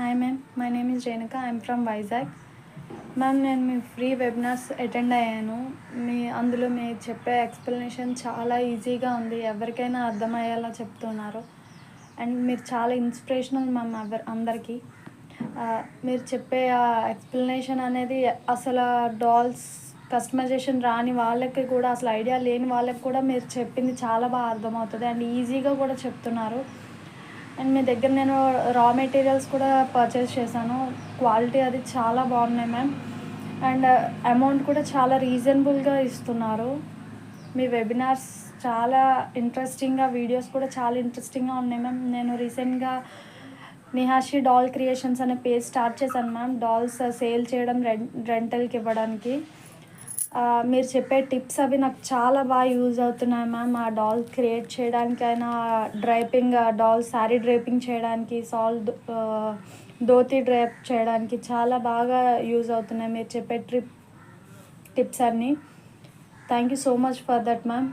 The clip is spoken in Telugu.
Hi ma'am, my name is Renuka. I'm from Vizag. Ma'am, నేను మీ ఫ్రీ వెబినార్స్ అటెండ్ అయ్యాను. అందులో మీరు చెప్పే ఎక్స్ప్లెనేషన్ చాలా ఈజీగా ఉంది, ఎవరికైనా అర్థమయ్యేలా చెప్తున్నారు. అండ్ మీరు చాలా ఇన్స్పిరేషనల్ మ్యామ్ అందరికీ. మీరు చెప్పే ఎక్స్ప్లెనేషన్ అనేది అసలు డాల్స్ కస్టమైజేషన్ రాని వాళ్ళకి కూడా, అసలు ఐడియా లేని వాళ్ళకి కూడా మీరు చెప్పింది చాలా బాగా అర్థమవుతుంది అండ్ ఈజీగా కూడా చెప్తున్నారు. అండ్ మీ దగ్గర నేను రా మెటీరియల్స్ కూడా పర్చేస్ చేశాను. క్వాలిటీ అది చాలా బాగున్నాయి మ్యామ్. అండ్ అమౌంట్ కూడా చాలా రీజనబుల్గా ఇస్తున్నారు. మీ వెబినార్స్ చాలా ఇంట్రెస్టింగ్గా, వీడియోస్ కూడా చాలా ఇంట్రెస్టింగ్గా ఉన్నాయి మ్యామ్. నేను రీసెంట్గా నిహాషి డాల్ క్రియేషన్స్ అనే పేజ్ స్టార్ట్ చేశాను మ్యామ్, డాల్స్ సేల్ చేయడం, రెంటల్కి ఇవ్వడానికి. మీరు చెప్పే టిప్స్ అవి నాకు చాలా బాగా యూజ్ అవుతున్నాయి మ్యామ్. ఆ డాల్ క్రియేట్ చేయడానికైనా, డ్రైపింగ్ డాల్ శారీ డ్రైపింగ్ చేయడానికి, ధోతి డ్రైప్ చేయడానికి చాలా బాగా యూజ్ అవుతున్నాయి మీరు చెప్పే టిప్స్ అన్నీ. Thank you so much for that ma'am.